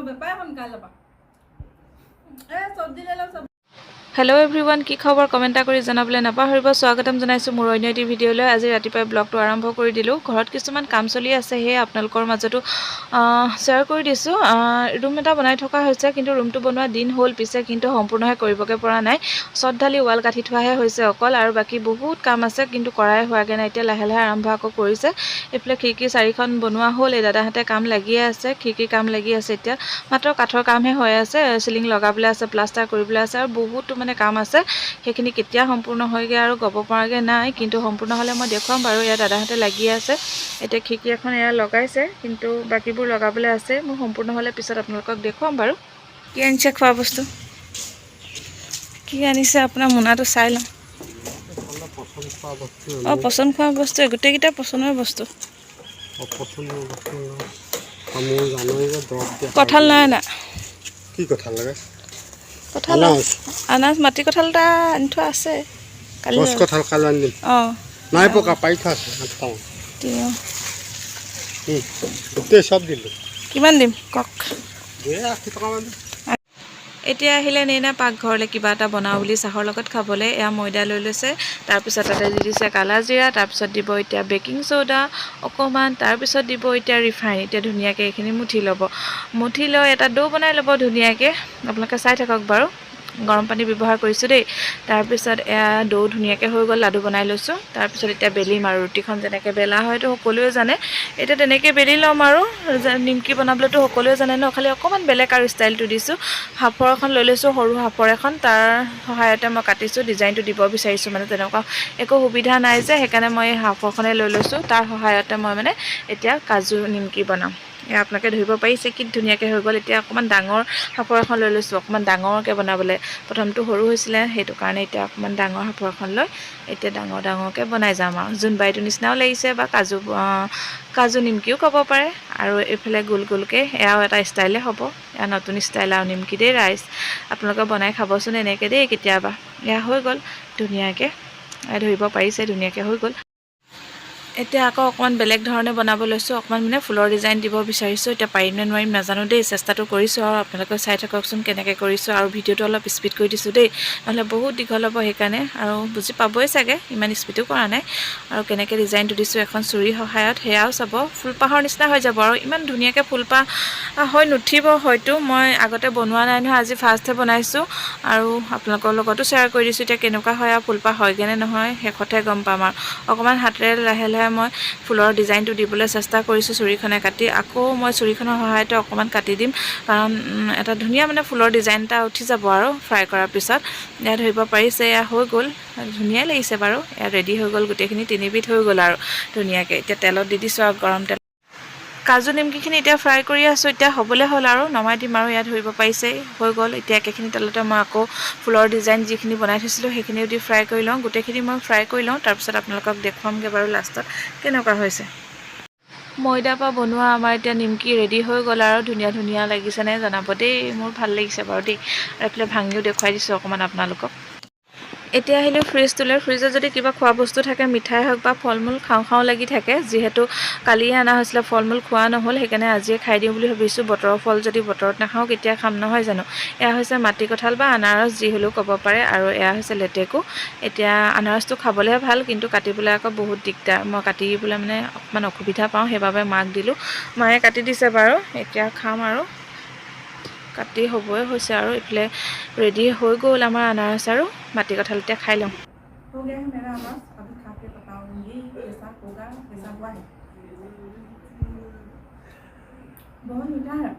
বেপাৰ সোনকালে ল'বা চব্জি লৈ লওঁ চব্জি হেল্ল' এভৰিৱান, কি খবৰ কমেণ্ট কৰি জনাবলৈ নাপাহৰিব। স্বাগতম জনাইছোঁ মোৰ অন্য এটি ভিডিঅ'লৈ। আজি ৰাতিপুৱাই ব্লগটো আৰম্ভ কৰি দিলোঁ। ঘৰত কিছুমান কাম চলি আছে, সেয়ে আপোনালোকৰ মাজতো শ্বেয়াৰ কৰি দিছোঁ। ৰুম এটা বনাই থকা হৈছে, কিন্তু ৰুমটো বনোৱা দিন হ'ল পিছে, কিন্তু সম্পূৰ্ণহে কৰিবগৈ পৰা নাই। চট ঢালি ৱাল গাঁঠি থোৱাহে হৈছে অকল, আৰু বাকী বহুত কাম আছে, কিন্তু কৰাই হোৱাগৈ নাই। এতিয়া লাহে লাহে আৰম্ভ আকৌ কৰিছে। এইফালে খিৰিকী 4খন বনোৱা হ'ল, এই দাদাহঁতে কাম লাগিয়ে আছে, খিৰিকীৰ কাম লাগি আছে। এতিয়া মাত্ৰ কাঠৰ কামহে হৈ আছে, চিলিং লগাবলৈ আছে, প্লাষ্টাৰ কৰিবলৈ আছে, আৰু বহুতো কাম আছে। সেইখিনি কেতিয়া সম্পূৰ্ণ হয়গৈ আৰু ক'ব পৰাগৈ নাই, কিন্তু সম্পূৰ্ণ হ'লে মই দেখুৱাম বাৰু। ইয়াত দাদাহঁতে লাগি আছে। এতিয়া খিৰিকী এখন এয়া লগাইছে, কিন্তু বাকীবোৰ লগাবলৈ আছে। মই সম্পূৰ্ণ হ'লে পিছত আপোনালোকক দেখুৱাম বাৰু। কি আনিছে খোৱা বস্তু, কি আনিছে আপোনাৰ মোনাটো চাই লওঁ। পচন্দ খোৱা বস্তু, গোটেইকেইটা পচন্দৰ বস্তু। কঁঠাল নাই না, কি কঁঠাল লাগে? কঁঠাল আনাজ মাটি কঁঠাল এটা আনি থোৱা আছে। কালি গছ কঁঠাল কালি আনি দিম। অঁ নাই পকা, পাৰি থোৱা আছে 8টামান। গোটেই চব দিলোঁ। কিমান দিম কওক? 80 টকামান দিম। এতিয়া আহিলে নেইনা পাকঘৰলৈ কিবা এটা বনাওঁ বুলি চাহৰ লগত খাবলৈ। এয়া ময়দা লৈ লৈছে, তাৰপিছত তাতে দি দিছে কালা জিৰা, তাৰপিছত দিব এতিয়া বেকিং চ'ডা অকণমান, তাৰপিছত দিব এতিয়া ৰিফাইন। এতিয়া ধুনীয়াকৈ এইখিনি মুঠি ল'ব, মুঠি লৈ এটা ডো বনাই ল'ব ধুনীয়াকৈ। আপোনালোকে চাই থাকক বাৰু। গৰম পানী ব্যৱহাৰ কৰিছোঁ দেই। তাৰপিছত এয়া ডো ধুনীয়াকৈ হৈ গ'ল, লাডু বনাই লৈছোঁ। তাৰপিছত এতিয়া বেলিম আৰু, ৰুটিখন যেনেকৈ বেলা হয়তো সকলোৱে জানে। এতিয়া তেনেকৈ বেলি ল'ম আৰু। নিমকি বনাবলৈতো সকলোৱে জানে ন, খালি অকণমান বেলেগ আৰু ষ্টাইলটো দিছোঁ। সাফৰ এখন লৈ লৈছোঁ, সৰু সাফৰ এখন, তাৰ সহায়তে মই কাটিছোঁ। ডিজাইনটো দিব বিচাৰিছোঁ, মানে তেনেকুৱা একো সুবিধা নাই যে, সেইকাৰণে মই এই সাফৰখনে লৈ লৈছোঁ। তাৰ সহায়তে মই মানে এতিয়া কাজু নিমকি বনাম। এয়া আপোনালোকে ধৰিব পাৰিছে কি ধুনীয়াকৈ হৈ গ'ল। এতিয়া অকণমান ডাঙৰ সাফৰ এখন লৈ লৈছোঁ, অকণমান ডাঙৰকৈ বনাবলৈ। প্ৰথমটো সৰু হৈছিলে, সেইটো কাৰণে এতিয়া অকণমান ডাঙৰ সাফৰ এখন লৈ এতিয়া ডাঙৰকৈ বনাই যাম আৰু। জোনবাইটোৰ নিচিনাও লাগিছে, বা কাজু নিমকিও ক'ব পাৰে। আৰু এইফালে গোল গোলকৈ এয়াও এটা ষ্টাইলে হ'ব। এয়া নতুন ষ্টাইল আৰু নিমকি দেই ৰাইজ। আপোনালোকে বনাই খাবচোন এনেকৈ দেই কেতিয়াবা। এয়া হৈ গ'ল ধুনীয়াকৈ, ধৰিব পাৰিছে ধুনীয়াকৈ হৈ গ'ল। এতিয়া আকৌ অকণমান বেলেগ ধৰণে বনাব লৈছোঁ, অকণমান মানে ফুলৰ ডিজাইন দিব বিচাৰিছোঁ। এতিয়া পাৰিম নে নোৱাৰিম নাজানো দেই, চেষ্টাটো কৰিছোঁ আৰু। আপোনালোকে চাই থাককচোন কেনেকৈ কৰিছোঁ। আৰু ভিডিঅ'টো অলপ স্পীড কৰি দিছোঁ দেই, নহ'লে বহুত দীঘল হ'ব, সেইকাৰণে। আৰু বুজি পাবই চাগে, ইমান স্পীডো কৰা নাই। আৰু কেনেকৈ ডিজাইনটো দিছোঁ এখন চুৰিৰ সহায়ত, সেয়াও চাব। ফুলপাহৰ নিচিনা হৈ যাব, আৰু ইমান ধুনীয়াকৈ ফুলপাহ হৈ নুঠিব হয়তো। মই আগতে বনোৱা নাই নহয়, আজি ফাৰ্ষ্টহে বনাইছোঁ। আৰু আপোনালোকৰ লগতো শ্বেয়াৰ কৰি দিছোঁ। এতিয়া কেনেকুৱা হয় আৰু ফুলপাহ হয়গৈ নে নহয়, শেষতহে গম পাম আৰু। অকণমান হাতেৰে লাহে লাহে মই ফুলৰ ডিজাইনটো দিবলৈ চেষ্টা কৰিছোঁ চুৰিখনে কাটি। আকৌ মই চুৰিখনৰ সহায়তে অকণমান কাটি দিম, কাৰণ এটা ধুনীয়া মানে ফুলৰ ডিজাইন এটা উঠি যাব আৰু ফ্ৰাই কৰাৰ পিছত। এয়া ধৰিব পাৰিছে, এয়া হৈ গ'ল, ধুনীয়াই লাগিছে বাৰু। এয়া ৰেডি হৈ গ'ল, গোটেইখিনি তিনিবিধ হৈ গ'ল আৰু ধুনীয়াকৈ। এতিয়া তেলত দি দিছোঁ আৰু গৰম তেল। কাজু নিমকিখিনি এতিয়া ফ্ৰাই কৰি আছোঁ, এতিয়া হ'বলৈ হ'ল আৰু নমাই দিম আৰু। ইয়াত ধৰিব পাৰিছে হৈ গ'ল। এতিয়া একেখিনি তেলতে মই আকৌ ফুলৰ ডিজাইন যিখিনি বনাই থৈছিলোঁ সেইখিনিও দি ফ্ৰাই কৰি লওঁ। গোটেইখিনি মই ফ্ৰাই কৰি লওঁ, তাৰপিছত আপোনালোকক দেখুৱামগৈ বাৰু লাষ্টত কেনেকুৱা হৈছে। ময়দাৰ পৰা বনোৱা আমাৰ এতিয়া নিমকি ৰেডি হৈ গ'ল, আৰু ধুনীয়া ধুনীয়া লাগিছেনে জনাব দেই। মোৰ ভাল লাগিছে বাৰু দেই। আৰু এইফালে ভাঙিও দেখুৱাই দিছোঁ অকণমান আপোনালোকক। এতিয়া আহিলোঁ ফ্ৰিজটোলৈ। ফ্ৰিজত যদি কিবা খোৱা বস্তু থাকে, মিঠাই হওক বা ফল মূল খাওঁ খাওঁ লাগি থাকে, যিহেতু কালিয়ে অনা হৈছিলে, ফল মূল খোৱা নহ'ল, সেইকাৰণে আজিয়ে খাই দিওঁ বুলি ভাবিছোঁ। বতৰৰ ফল যদি বতৰত নাখাওঁ কেতিয়া খাম, নহয় জানো। এয়া হৈছে মাটি কঁঠাল বা আনাৰস, যি হ'লেও ক'ব পাৰে। আৰু এয়া হৈছে লেটেকু। এতিয়া আনাৰসটো খাবলৈহে ভাল, কিন্তু কাটিবলৈ আকৌ বহুত দিগদাৰ। মই কাটিবলৈ মানে অকণমান অসুবিধা পাওঁ, সেইবাবে মাক দিলোঁ, মায়ে কাটি দিছে বাৰু। এতিয়া খাম আৰু। কাটি হ'বই হৈছে আৰু। এইফালে ৰেডি হৈ গ'ল আমাৰ আনাৰস আৰু মাটি কঁঠাল। এতিয়া খাই লওঁ। हो गया है मेरा अनाज, अभी खा के बताऊंगी कैसा होगा, कैसा हुआ है। बहुत मीठा है।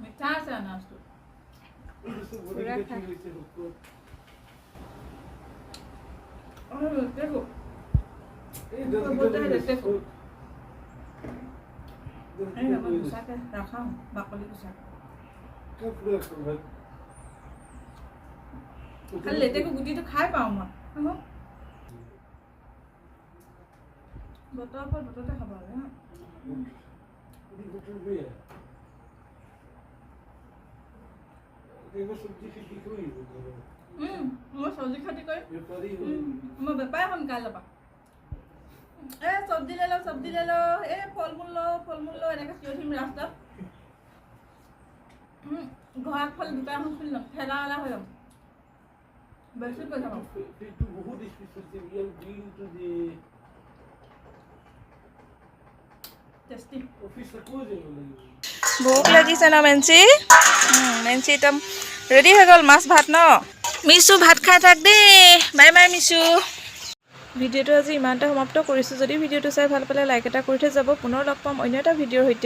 मीठा है अनाज तो पूरा खा। और देखो बोलते हैं देखो, नहीं मैं गुस्सा के रखा हूँ बाकली गुस्सा। खाली लेते को गुटी तो खाए पाऊँ मैं, हाँ बटर पर बटर खावा है ना। মই চব্জি খেতি কৰি মই বেপাৰ সোনকালে ল'বা চব্জি লৈ লো ফল মূল লো এনেকৈ চিঞৰিম ৰাস্তাত ঘৰ আগফালে দোকান এখন খুলি ল'ম ঠেলা হৈ ল'ম বেছি পইচা পাম টেষ্টি ভোক লাগিছে ন মেঞ্চি মেঞ্চি একদম ৰেডি হৈ গ'ল মাছ ভাত ন মিছু ভাত খাই থাক দেই বাই বাই মিছু ভিডিঅ'টো আজি ইমানতে সমাপ্ত কৰিছোঁ যদি ভিডিঅ'টো চাই ভাল পালে লাইক এটা কৰি থৈ যাব পুনৰ লগ পাম অন্য এটা ভিডিঅ'ৰ সৈতে